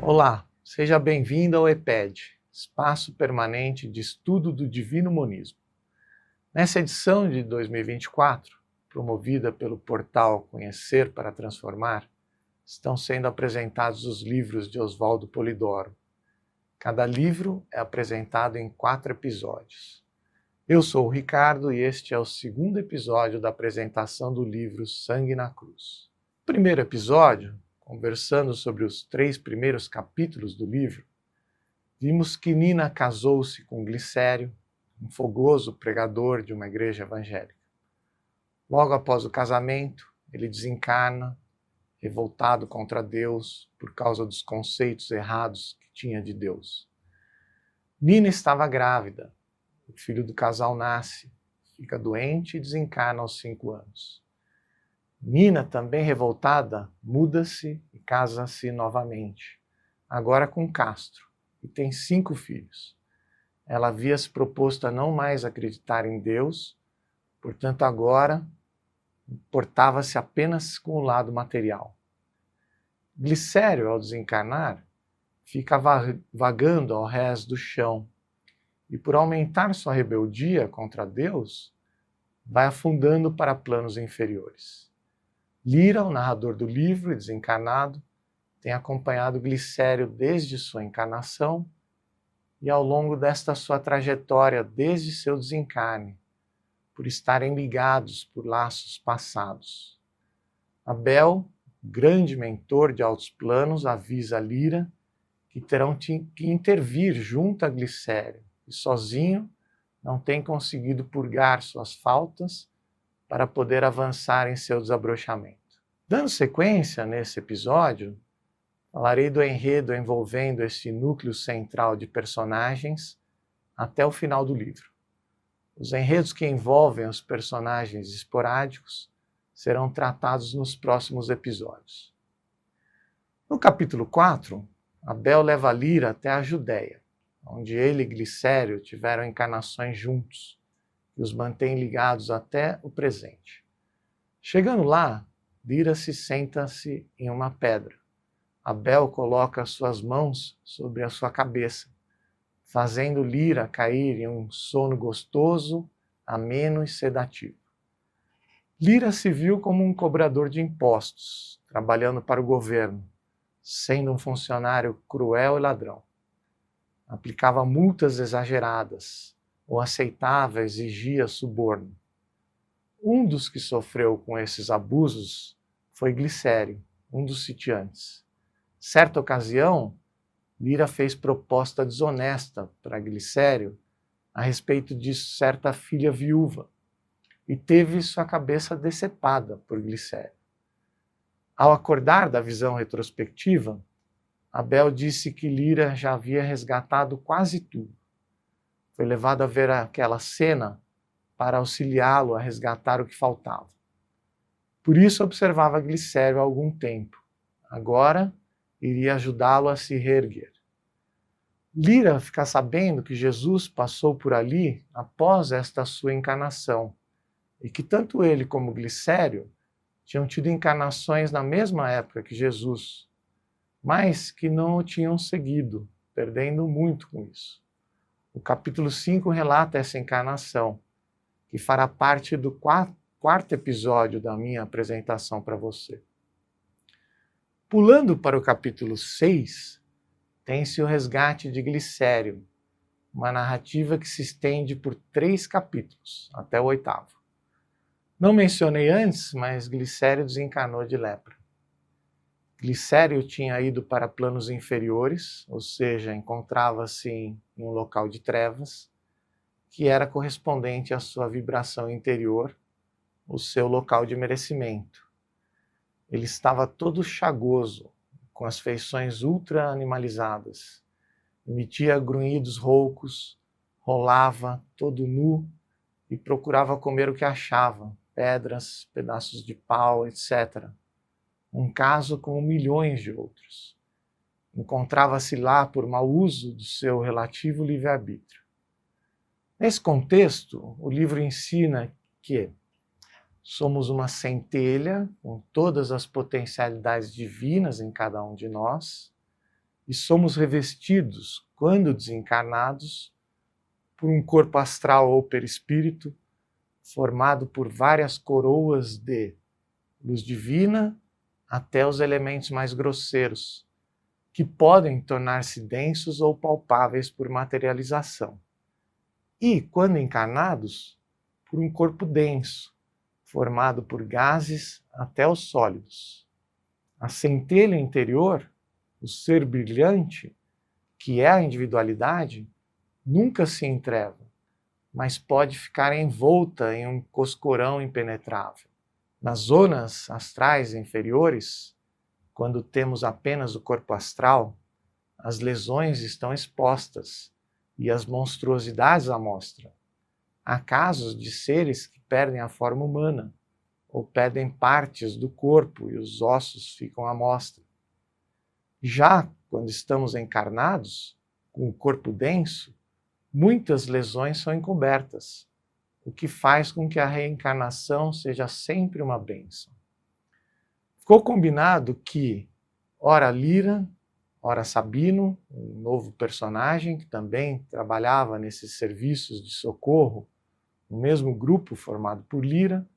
Olá, seja bem-vindo ao EPED, Espaço Permanente de Estudo do Divino Monismo. Nessa edição de 2024, promovida pelo portal Conhecer para Transformar, estão sendo apresentados os livros de Oswaldo Polidoro. Cada livro é apresentado em 4 episódios. Eu sou o Ricardo e este é o segundo episódio da apresentação do livro Sangue na Cruz. No primeiro episódio, conversando sobre os 3 primeiros capítulos do livro, vimos que Nina casou-se com Glicério, um fogoso pregador de uma igreja evangélica. Logo após o casamento, ele desencarna, revoltado contra Deus por causa dos conceitos errados que tinha de Deus. Nina estava grávida, o filho do casal nasce, fica doente e desencarna aos 5 anos. Nina, também revoltada, muda-se e casa-se novamente, agora com Castro, e tem 5 filhos. Ela havia se proposto a não mais acreditar em Deus, portanto agora importava-se apenas com o lado material. Glicério, ao desencarnar, fica vagando ao rés do chão, e por aumentar sua rebeldia contra Deus, vai afundando para planos inferiores. Lira, o narrador do livro e desencarnado, tem acompanhado Glicério desde sua encarnação e ao longo desta sua trajetória desde seu desencarne, por estarem ligados por laços passados. Abel, grande mentor de altos planos, avisa Lira que terão que intervir junto a Glicério e sozinho não tem conseguido purgar suas faltas para poder avançar em seu desabrochamento. Dando sequência nesse episódio, falarei do enredo envolvendo este núcleo central de personagens até o final do livro. Os enredos que envolvem os personagens esporádicos serão tratados nos próximos episódios. No capítulo 4, Abel leva Lira até a Judéia, onde ele e Glicério tiveram encarnações juntos, que os mantém ligados até o presente. Chegando lá, Lira senta-se em uma pedra. Abel coloca suas mãos sobre a sua cabeça, fazendo Lira cair em um sono gostoso, ameno e sedativo. Lira se viu como um cobrador de impostos, trabalhando para o governo, sendo um funcionário cruel e ladrão. Aplicava multas exageradas, ou aceitava, exigia suborno. Um dos que sofreu com esses abusos foi Glicério, um dos sitiantes. Certa ocasião, Lira fez proposta desonesta para Glicério a respeito de certa filha viúva e teve sua cabeça decepada por Glicério. Ao acordar da visão retrospectiva, Abel disse que Lira já havia resgatado quase tudo. Foi levado a ver aquela cena para auxiliá-lo a resgatar o que faltava. Por isso observava Glicério há algum tempo. Agora iria ajudá-lo a se reerguer. Lira fica sabendo que Jesus passou por ali após esta sua encarnação e que tanto ele como Glicério tinham tido encarnações na mesma época que Jesus, mas que não o tinham seguido, perdendo muito com isso. O capítulo 5 relata essa encarnação, que fará parte do quarto episódio da minha apresentação para você. Pulando para o capítulo 6, tem-se o resgate de Glicério, uma narrativa que se estende por 3 capítulos, até o 8º. Não mencionei antes, mas Glicério desencarnou de lepra. Glicério tinha ido para planos inferiores, ou seja, encontrava-se em um local de trevas, que era correspondente à sua vibração interior, o seu local de merecimento. Ele estava todo chagoso, com as feições ultra-animalizadas. Emitia grunhidos roucos, rolava todo nu e procurava comer o que achava, pedras, pedaços de pau, etc. Um caso como milhões de outros. Encontrava-se lá por mau uso do seu relativo livre-arbítrio. Nesse contexto, o livro ensina que somos uma centelha com todas as potencialidades divinas em cada um de nós e somos revestidos, quando desencarnados, por um corpo astral ou perispírito, formado por várias coroas de luz divina até os elementos mais grosseiros, que podem tornar-se densos ou palpáveis por materialização. E, quando encarnados, por um corpo denso, formado por gases até os sólidos. A centelha interior, o ser brilhante, que é a individualidade, nunca se entreva, mas pode ficar envolta em um coscorão impenetrável. Nas zonas astrais inferiores, quando temos apenas o corpo astral, as lesões estão expostas e as monstruosidades à mostra. Há casos de seres que perdem a forma humana ou perdem partes do corpo e os ossos ficam à mostra. Já quando estamos encarnados, com o corpo denso, muitas lesões são encobertas, o que faz com que a reencarnação seja sempre uma bênção. Ficou combinado que, ora Lira, ora Sabino, um novo personagem que também trabalhava nesses serviços de socorro, no mesmo grupo formado por Lira,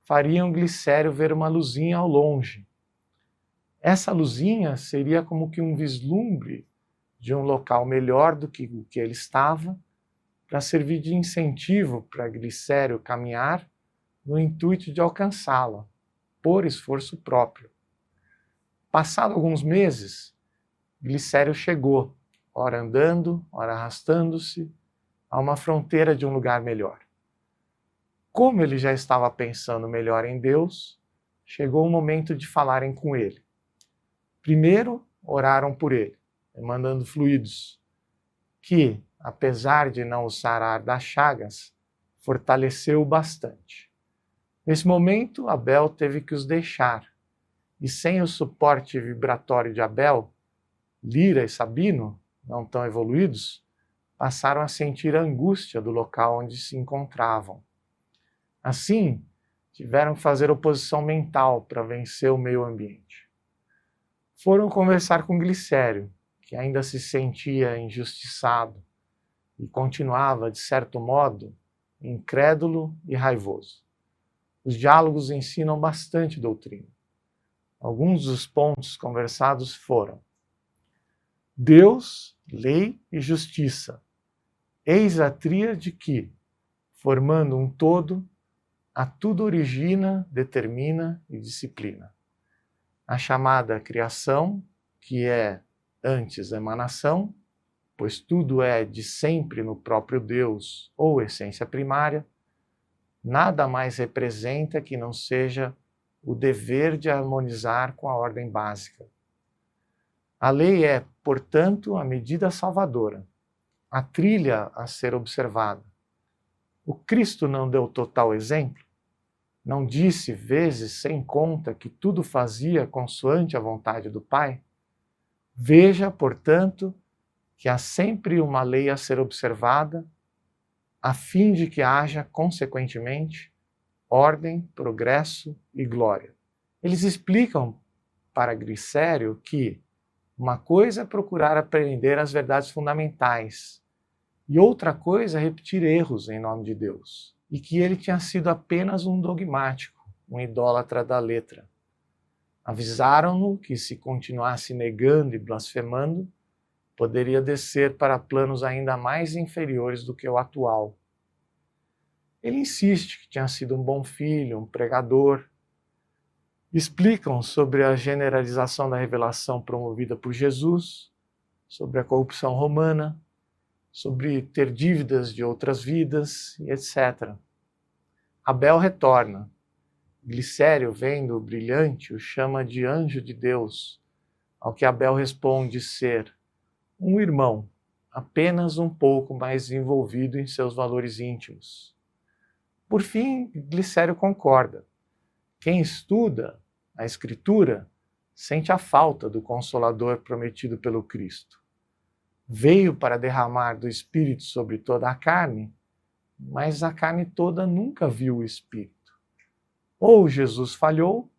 fariam Glicério ver uma luzinha ao longe. Essa luzinha seria como que um vislumbre de um local melhor do que o que ele estava, para servir de incentivo para Glicério caminhar no intuito de alcançá-la, por esforço próprio. Passado alguns meses, Glicério chegou, ora andando, ora arrastando-se, a uma fronteira de um lugar melhor. Como ele já estava pensando melhor em Deus, chegou o momento de falarem com ele. Primeiro, oraram por ele, mandando fluidos, que, apesar de não o sarar das chagas, fortaleceu-o bastante. Nesse momento, Abel teve que os deixar, e sem o suporte vibratório de Abel, Lira e Sabino, não tão evoluídos, passaram a sentir a angústia do local onde se encontravam. Assim, tiveram que fazer oposição mental para vencer o meio ambiente. Foram conversar com Glicério, que ainda se sentia injustiçado e continuava, de certo modo, incrédulo e raivoso. Os diálogos ensinam bastante doutrina. Alguns dos pontos conversados foram: Deus, lei e justiça. Eis a tríade que, formando um todo, a tudo origina, determina e disciplina. A chamada criação, que é antes emanação, pois tudo é de sempre no próprio Deus ou essência primária, nada mais representa que não seja o dever de harmonizar com a ordem básica. A lei é, portanto, a medida salvadora, a trilha a ser observada. O Cristo não deu total exemplo? Não disse vezes sem conta que tudo fazia consoante a vontade do Pai? Veja, portanto, que há sempre uma lei a ser observada, a fim de que haja, consequentemente, ordem, progresso e glória. Eles explicam para Glicério que uma coisa é procurar aprender as verdades fundamentais e outra coisa é repetir erros em nome de Deus, e que ele tinha sido apenas um dogmático, um idólatra da letra. Avisaram-no que, se continuasse negando e blasfemando, poderia descer para planos ainda mais inferiores do que o atual. Ele insiste que tinha sido um bom filho, um pregador. Explicam sobre a generalização da revelação promovida por Jesus, sobre a corrupção romana, sobre ter dívidas de outras vidas, e etc. Abel retorna. Glicério, vendo o brilhante, o chama de anjo de Deus, ao que Abel responde ser um irmão, apenas um pouco mais envolvido em seus valores íntimos. Por fim, Glicério concorda. Quem estuda a Escritura sente a falta do Consolador prometido pelo Cristo. Veio para derramar do Espírito sobre toda a carne, mas a carne toda nunca viu o Espírito. Ou Jesus falhou,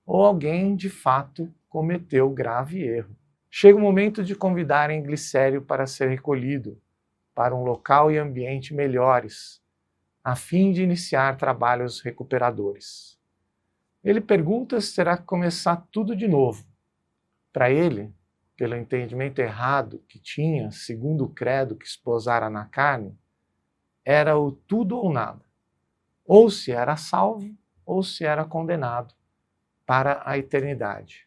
ou alguém de fato cometeu grave erro. Chega o momento de convidarem Glicério para ser recolhido para um local e ambiente melhores, a fim de iniciar trabalhos recuperadores. Ele pergunta se terá que começar tudo de novo. Para ele, pelo entendimento errado que tinha, segundo o credo que esposara na carne, era o tudo ou nada. Ou se era salvo, ou se era condenado para a eternidade.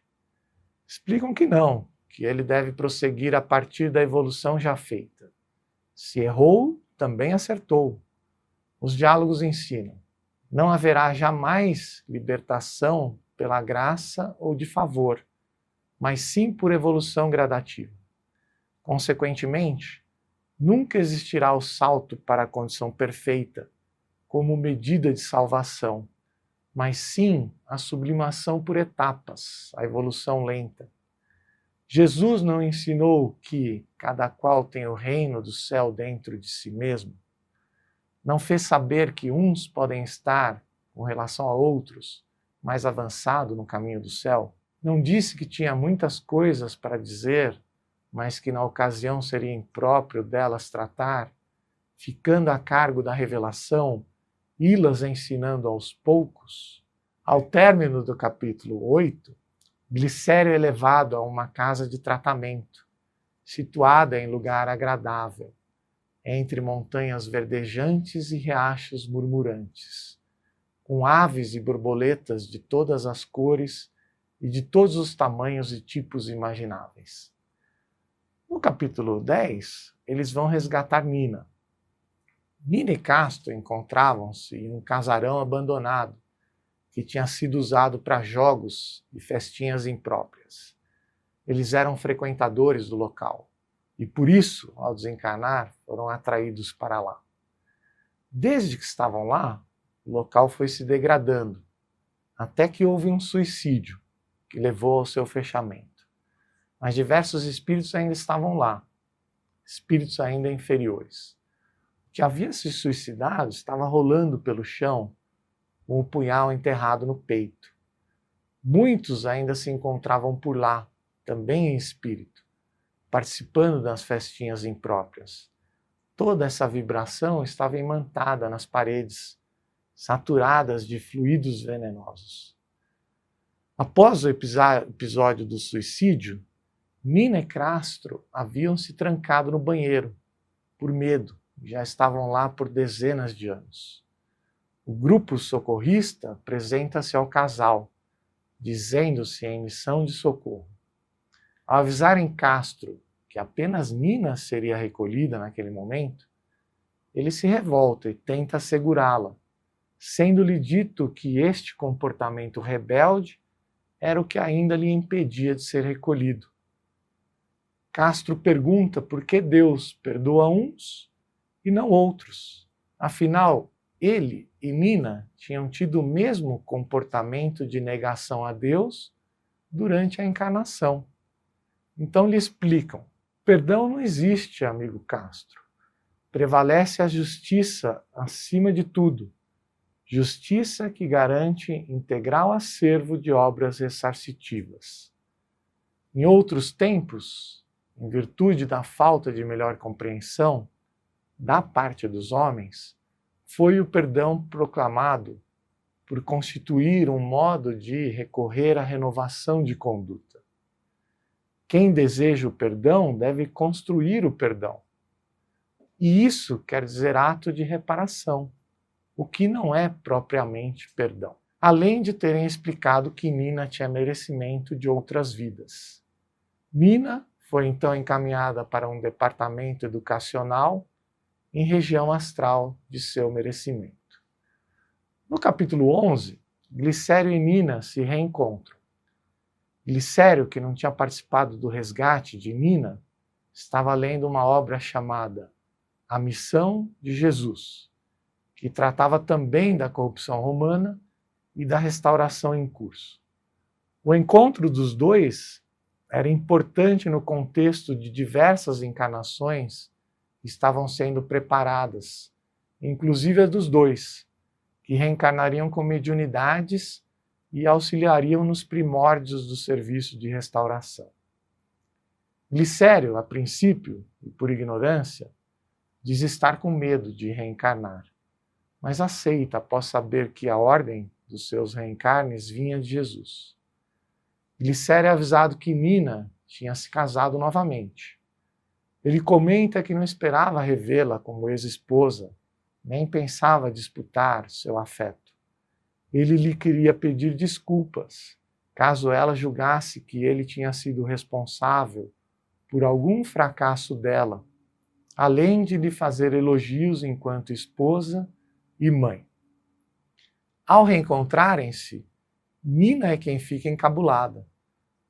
Explicam que não, que ele deve prosseguir a partir da evolução já feita. Se errou, também acertou. Os diálogos ensinam: não haverá jamais libertação pela graça ou de favor, mas sim por evolução gradativa. Consequentemente, nunca existirá o salto para a condição perfeita como medida de salvação, mas sim a sublimação por etapas, a evolução lenta. Jesus não ensinou que cada qual tem o reino do céu dentro de si mesmo? Não fez saber que uns podem estar, com relação a outros, mais avançado no caminho do céu? Não disse que tinha muitas coisas para dizer, mas que na ocasião seria impróprio delas tratar, ficando a cargo da revelação, í-las ensinando aos poucos? Ao término do capítulo 8, Glicério é levado a uma casa de tratamento, situada em lugar agradável, entre montanhas verdejantes e riachos murmurantes, com aves e borboletas de todas as cores e de todos os tamanhos e tipos imagináveis. No capítulo 10, eles vão resgatar Nina. Nina e Castro encontravam-se em um casarão abandonado, que tinha sido usado para jogos e festinhas impróprias. Eles eram frequentadores do local e, por isso, ao desencarnar, foram atraídos para lá. Desde que estavam lá, o local foi se degradando, até que houve um suicídio, que levou ao seu fechamento. Mas diversos espíritos ainda estavam lá, espíritos ainda inferiores. O que havia se suicidado estava rolando pelo chão, com o punhal enterrado no peito. Muitos ainda se encontravam por lá, também em espírito, participando das festinhas impróprias. Toda essa vibração estava imantada nas paredes, saturadas de fluidos venenosos. Após o episódio do suicídio, Nina e Castro haviam se trancado no banheiro, por medo, já estavam lá por dezenas de anos. O grupo socorrista apresenta-se ao casal, dizendo-se em missão de socorro. Ao avisarem Castro que apenas Nina seria recolhida naquele momento, ele se revolta e tenta segurá-la, sendo-lhe dito que este comportamento rebelde era o que ainda lhe impedia de ser recolhido. Castro pergunta por que Deus perdoa uns e não outros. Afinal, ele e Nina tinham tido o mesmo comportamento de negação a Deus durante a encarnação. Então lhe explicam: perdão não existe, amigo Castro. Prevalece a justiça acima de tudo. Justiça que garante integral acervo de obras ressarcitivas. Em outros tempos, em virtude da falta de melhor compreensão da parte dos homens, foi o perdão proclamado por constituir um modo de recorrer à renovação de conduta. Quem deseja o perdão deve construir o perdão. E isso quer dizer ato de reparação, o que não é propriamente perdão. Além de terem explicado que Nina tinha merecimento de outras vidas. Nina foi então encaminhada para um departamento educacional em região astral de seu merecimento. No capítulo 11, Glicério e Nina se reencontram. Glicério, que não tinha participado do resgate de Nina, estava lendo uma obra chamada A Missão de Jesus, que tratava também da corrupção romana e da restauração em curso. O encontro dos dois era importante no contexto de diversas encarnações que estavam sendo preparadas, inclusive a dos dois, que reencarnariam com mediunidades e auxiliariam nos primórdios do serviço de restauração. Glicério, a princípio, e por ignorância, diz estar com medo de reencarnar, mas aceita após saber que a ordem dos seus reencarnes vinha de Jesus. Glicério é avisado que Nina tinha se casado novamente. Ele comenta que não esperava revê-la como ex-esposa, nem pensava disputar seu afeto. Ele lhe queria pedir desculpas, caso ela julgasse que ele tinha sido responsável por algum fracasso dela, além de lhe fazer elogios enquanto esposa e mãe. Ao reencontrarem-se, Nina é quem fica encabulada.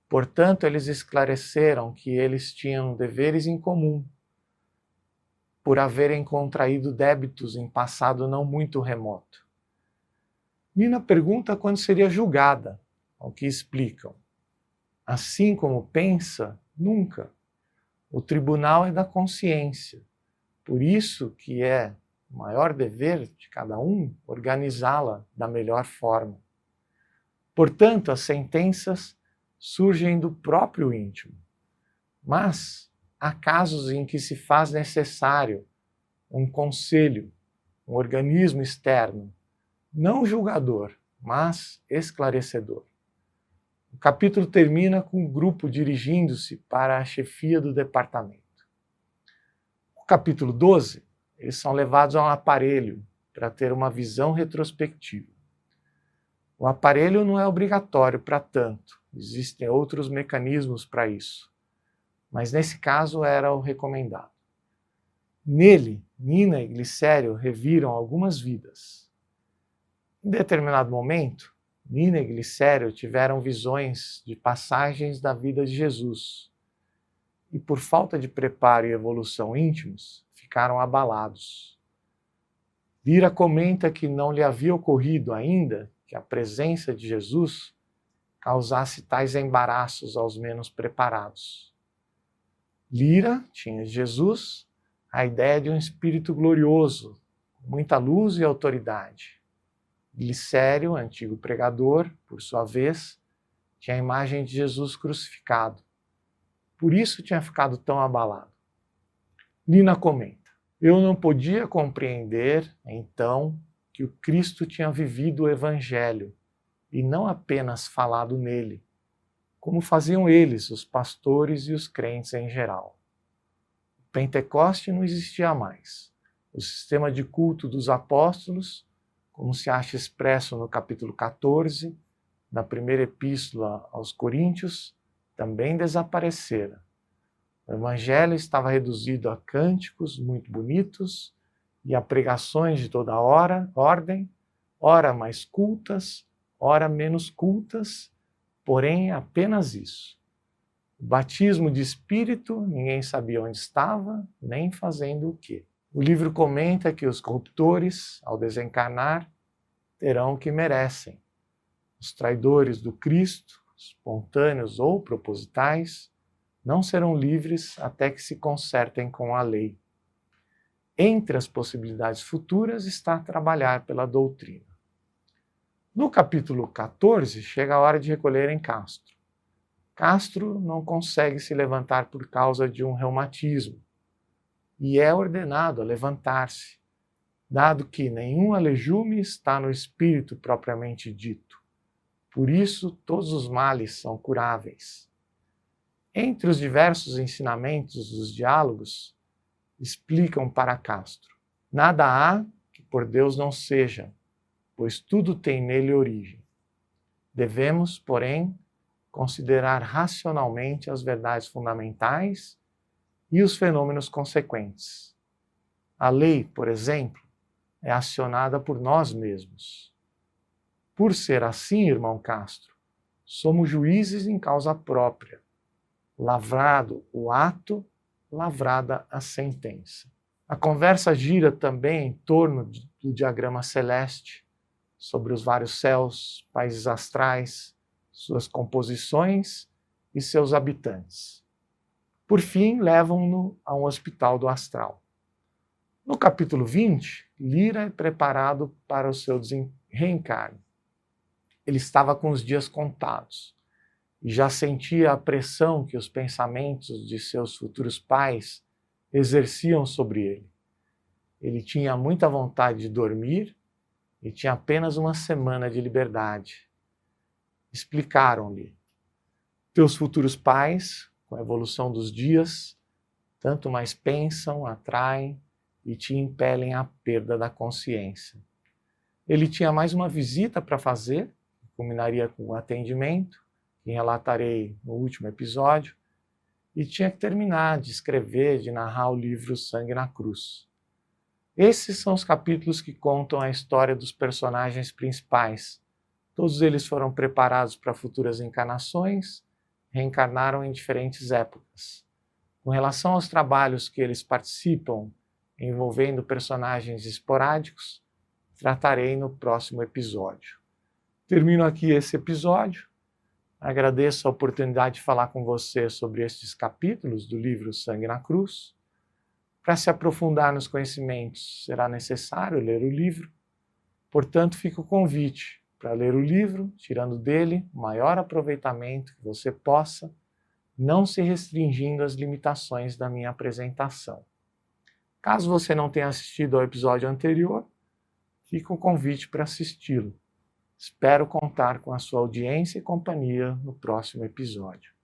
Portanto, eles esclareceram que eles tinham deveres em comum, por haverem contraído débitos em passado não muito remoto. Nina pergunta quando seria julgada, ao que explicam. Assim como pensa, nunca. O tribunal é da consciência. Por isso que é o maior dever de cada um organizá-la da melhor forma. Portanto, as sentenças surgem do próprio íntimo. Mas há casos em que se faz necessário um conselho, um organismo externo, não julgador, mas esclarecedor. O capítulo termina com o grupo dirigindo-se para a chefia do departamento. No capítulo 12, eles são levados a um aparelho para ter uma visão retrospectiva. O aparelho não é obrigatório para tanto, existem outros mecanismos para isso, mas nesse caso era o recomendado. Nele, Nina e Glicério reviram algumas vidas. Em determinado momento, Nina e Glicério tiveram visões de passagens da vida de Jesus e, por falta de preparo e evolução íntimos, ficaram abalados. Lira comenta que não lhe havia ocorrido ainda que a presença de Jesus causasse tais embaraços aos menos preparados. Lira tinha de Jesus a ideia de um espírito glorioso, com muita luz e autoridade. Glicério, antigo pregador, por sua vez, tinha a imagem de Jesus crucificado. Por isso tinha ficado tão abalado. Nina comenta: eu não podia compreender, então, que o Cristo tinha vivido o Evangelho e não apenas falado nele, como faziam eles, os pastores e os crentes em geral. O Pentecoste não existia mais. O sistema de culto dos apóstolos, como se acha expresso no capítulo 14, da primeira epístola aos Coríntios, também desaparecera. O evangelho estava reduzido a cânticos muito bonitos e a pregações de toda ordem, ora mais cultas, ora menos cultas, porém apenas isso. O batismo de espírito, ninguém sabia onde estava, nem fazendo o quê. O livro comenta que os corruptores, ao desencarnar, terão o que merecem. Os traidores do Cristo, espontâneos ou propositais, não serão livres até que se consertem com a lei. Entre as possibilidades futuras está trabalhar pela doutrina. No capítulo 14, chega a hora de recolherem Castro. Castro não consegue se levantar por causa de um reumatismo e é ordenado a levantar-se, dado que nenhum alelume está no espírito propriamente dito. Por isso, todos os males são curáveis. Entre os diversos ensinamentos dos diálogos, explicam para Castro: nada há que por Deus não seja, pois tudo tem nele origem. Devemos, porém, considerar racionalmente as verdades fundamentais e os fenômenos consequentes. A lei, por exemplo, é acionada por nós mesmos. Por ser assim, irmão Castro, somos juízes em causa própria. Lavrado o ato, lavrada a sentença. A conversa gira também em torno do diagrama celeste, sobre os vários céus, países astrais, suas composições e seus habitantes. Por fim, levam-no a um hospital do astral. No capítulo 20, Lira é preparado para o seu reencarne. Ele estava com os dias contados. e já sentia a pressão que os pensamentos de seus futuros pais exerciam sobre ele. Ele tinha muita vontade de dormir e tinha apenas uma semana de liberdade. Explicaram-lhe: teus futuros pais, com a evolução dos dias, tanto mais pensam, atraem e te impelem à perda da consciência. Ele tinha mais uma visita para fazer, que culminaria com o atendimento, que relatarei no último episódio, e tinha que terminar de escrever, de narrar o livro Sangue na Cruz. Esses são os capítulos que contam a história dos personagens principais. Todos eles foram preparados para futuras encarnações, reencarnaram em diferentes épocas. Com relação aos trabalhos que eles participam, envolvendo personagens esporádicos, tratarei no próximo episódio. Termino aqui esse episódio. Agradeço a oportunidade de falar com você sobre estes capítulos do livro Sangue na Cruz. Para se aprofundar nos conhecimentos, será necessário ler o livro. Portanto, fica o convite para ler o livro, tirando dele o maior aproveitamento que você possa, não se restringindo às limitações da minha apresentação. Caso você não tenha assistido ao episódio anterior, fica o convite para assisti-lo. Espero contar com a sua audiência e companhia no próximo episódio.